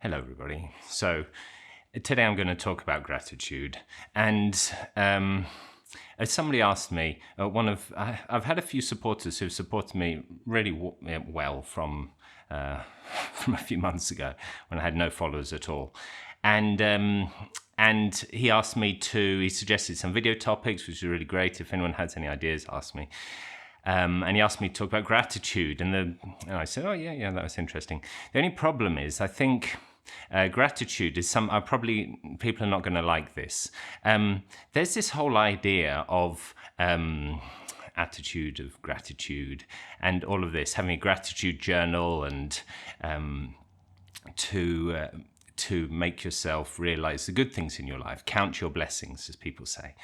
Hello, everybody. So today I'm going to talk about gratitude. And as somebody asked me, I've had a few supporters who've supported me really well from from a few months ago when I had no followers at all. And he asked me he suggested some video topics, which is really great. If anyone has any ideas, ask me. And he asked me to talk about gratitude. And I said, oh, yeah, that was interesting. The only problem is, I think gratitude is probably people are not going to like this. There's this whole idea of attitude of gratitude and all of this, having a gratitude journal and to make yourself realize the good things in your life, count your blessings, as people say.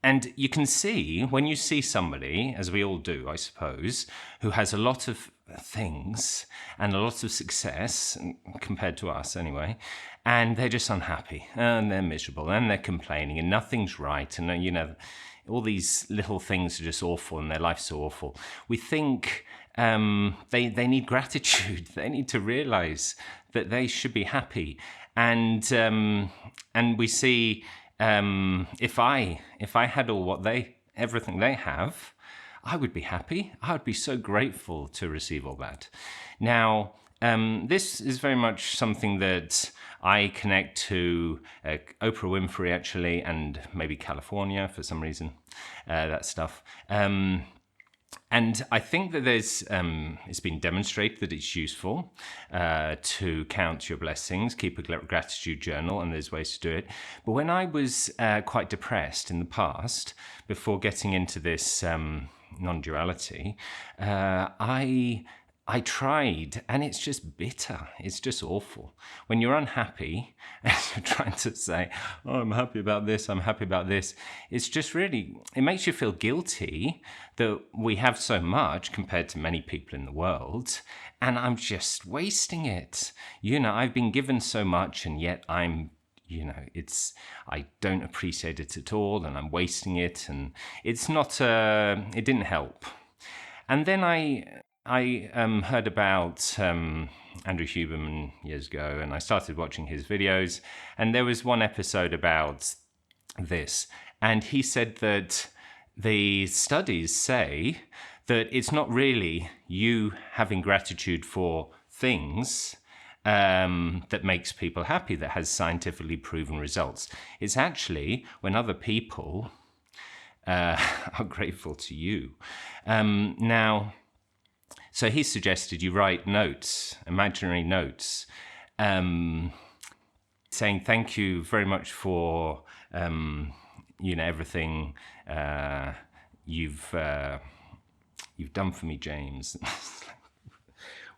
And you can see, when you see somebody, as we all do, I suppose, who has a lot of things and a lot of success, compared to us anyway, and they're just unhappy, and they're miserable, and they're complaining, and nothing's right, and, all these little things are just awful, and their life's so awful. We think they need gratitude. They need to realize that they should be happy. And we see... if I had everything they have, I would be happy. I would be so grateful to receive all that. Now, this is very much something that I connect to Oprah Winfrey, actually, and maybe California for some reason, that stuff. And I think that it's been demonstrated that it's useful to count your blessings, keep a gratitude journal, and there's ways to do it. But when I was quite depressed in the past, before getting into this non-duality, I tried, and it's just bitter. It's just awful. When you're unhappy and you're trying to say, oh, I'm happy about this, I'm happy about this, it's just really, it makes you feel guilty that we have so much compared to many people in the world, and I'm just wasting it. I've been given so much, and yet I don't appreciate it at all, and I'm wasting it, and it's not, it didn't help. And then I heard about Andrew Huberman years ago, and I started watching his videos, and there was one episode about this, and he said that the studies say that it's not really you having gratitude for things that makes people happy, that has scientifically proven results. It's actually when other people are grateful to you. So he suggested you write notes, imaginary notes, saying thank you very much for everything you've done for me, James.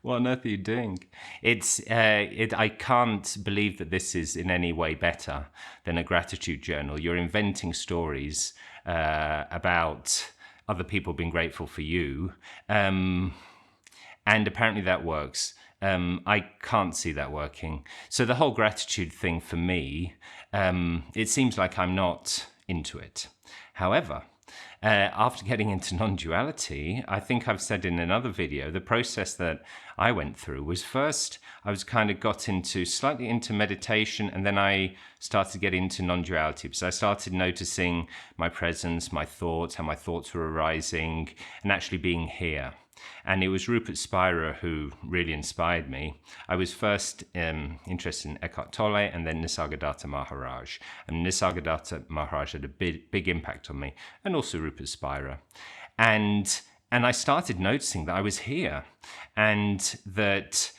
What on earth are you doing? I can't believe that this is in any way better than a gratitude journal. You're inventing stories about other people being grateful for you. And apparently that works. I can't see that working. So the whole gratitude thing for me, it seems like I'm not into it. However, after getting into non-duality, I think I've said in another video, the process that I went through was first, I was kind of got slightly into meditation, and then I started to get into non-duality, because I started noticing my presence, my thoughts, how my thoughts were arising, and actually being here. And it was Rupert Spira who really inspired me. I was first interested in Eckhart Tolle, and then Nisargadatta Maharaj. And Nisargadatta Maharaj had a big impact on me, and also Rupert Spira. And I started noticing that I was here, and that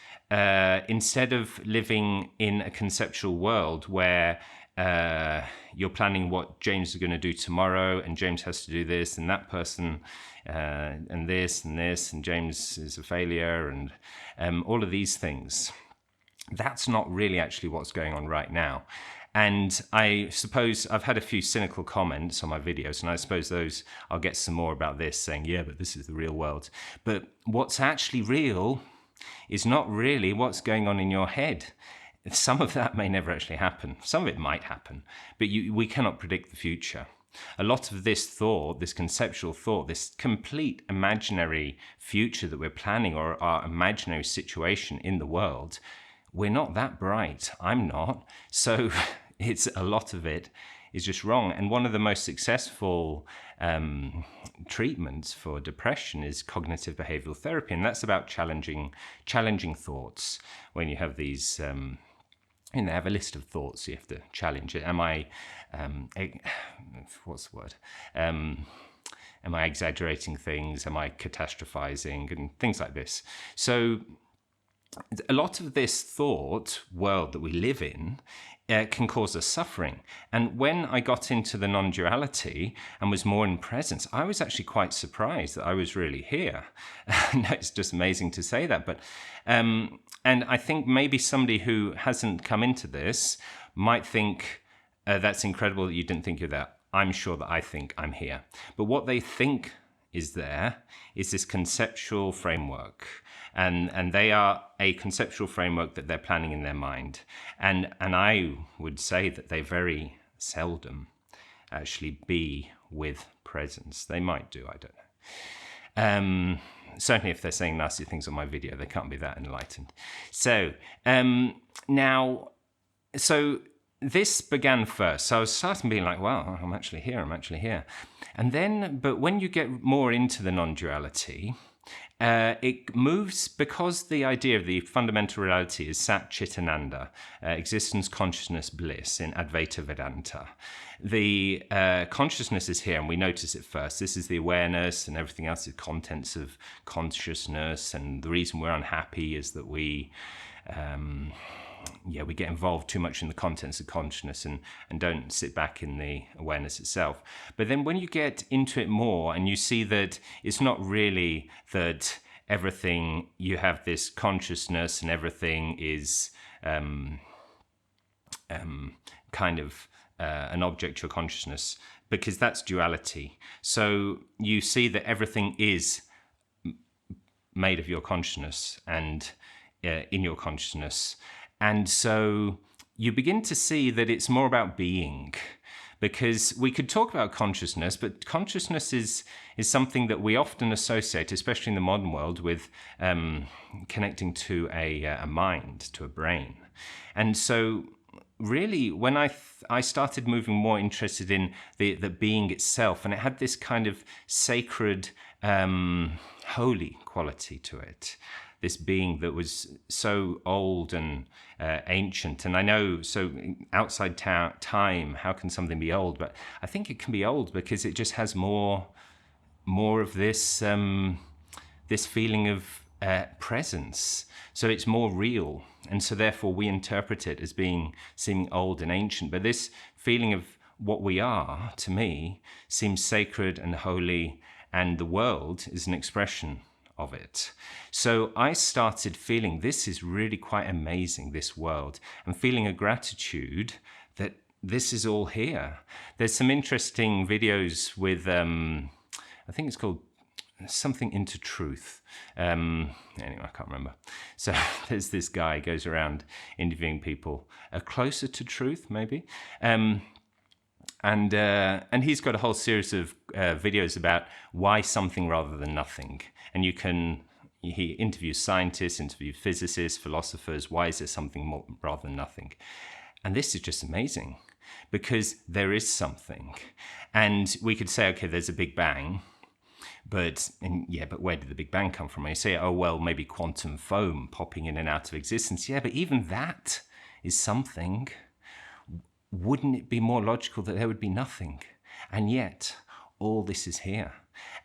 instead of living in a conceptual world where you're planning what James is going to do tomorrow, and James has to do this, and that person, and this, and James is a failure, and all of these things. That's not really actually what's going on right now. And I suppose I've had a few cynical comments on my videos, and I suppose I'll get some more about this, saying, yeah, but this is the real world. But what's actually real is not really what's going on in your head. Some of that may never actually happen. Some of it might happen, but we cannot predict the future. A lot of this thought, this conceptual thought, this complete imaginary future that we're planning, or our imaginary situation in the world, we're not that bright. I'm not. So it's a lot of it is just wrong. And one of the most successful treatments for depression is cognitive behavioral therapy. And that's about challenging thoughts. When you have these, they have a list of thoughts, you have to challenge it. Am I, what's the word? Am I exaggerating things? Am I catastrophizing? And things like this. So a lot of this thought world that we live in can cause us suffering. And when I got into the non-duality and was more in presence, I was actually quite surprised that I was really here. No, it's just amazing to say that. But and I think maybe somebody who hasn't come into this might think, that's incredible that you didn't think of that. I'm sure that I think I'm here. But what they think is there is this conceptual framework. And they are a conceptual framework that they're planning in their mind. And I would say that they very seldom actually be with presence. They might do, I don't know. Certainly if they're saying nasty things on my video, they can't be that enlightened. So so this began first. So I was starting being like, wow, I'm actually here. And then, but when you get more into the non-duality, it moves, because the idea of the fundamental reality is Sat Chit Ananda, existence, consciousness, bliss in Advaita Vedanta. The consciousness is here and we notice it first. This is the awareness, and everything else is contents of consciousness. And the reason we're unhappy is that we get involved too much in the contents of consciousness and don't sit back in the awareness itself. But then when you get into it more and you see that it's not really that everything, you have this consciousness and everything is kind of an object to your consciousness, because that's duality. So you see that everything is made of your consciousness and in your consciousness. And so you begin to see that it's more about being, because we could talk about consciousness, but consciousness is something that we often associate, especially in the modern world, with connecting to a mind, to a brain. And so really, when I started moving more interested in the being itself, and it had this kind of sacred, holy quality to it. This being that was so old and ancient. And I know, so outside time, how can something be old? But I think it can be old because it just has more of this this feeling of presence. So it's more real. And so therefore we interpret it as seeming old and ancient. But this feeling of what we are, to me, seems sacred and holy, and the world is an expression of it. So I started feeling this is really quite amazing, this world, and feeling a gratitude that this is all here. There's some interesting videos with, I think it's called something into truth. Anyway, I can't remember. So there's this guy goes around interviewing people closer to truth, maybe. And he's got a whole series of videos about why something rather than nothing. And he interviews scientists, interviews physicists, philosophers. Why is there something more rather than nothing? And this is just amazing, because there is something. And we could say, okay, there's a Big Bang. But where did the Big Bang come from? And you say, oh, well, maybe quantum foam popping in and out of existence. Yeah, but even that is something. Wouldn't it be more logical that there would be nothing? And yet, all this is here.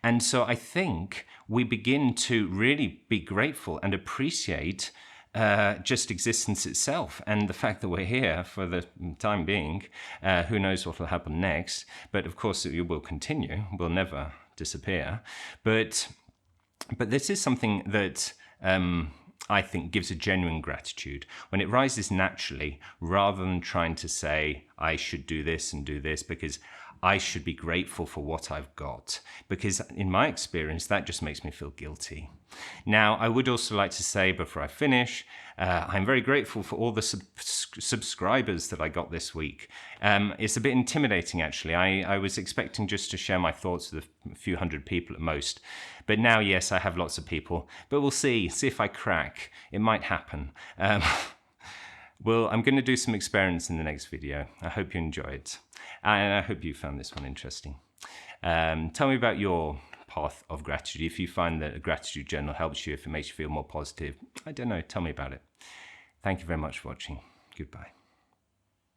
And so I think we begin to really be grateful and appreciate just existence itself, and the fact that we're here for the time being. Who knows what will happen next? But of course, it will continue. We'll never disappear. But this is something that I think gives a genuine gratitude when it rises naturally, rather than trying to say, I should do this and do this, because I should be grateful for what I've got, because in my experience, that just makes me feel guilty. Now, I would also like to say before I finish, I'm very grateful for all the subscribers that I got this week. It's a bit intimidating, actually. I was expecting just to share my thoughts with a few hundred people at most. But now, yes, I have lots of people. But we'll see if I crack. It might happen. Well, I'm going to do some experiments in the next video. I hope you enjoy it. And I hope you found this one interesting. Tell me about your path of gratitude. If you find that a gratitude journal helps you, if it makes you feel more positive, I don't know, tell me about it. Thank you very much for watching. Goodbye.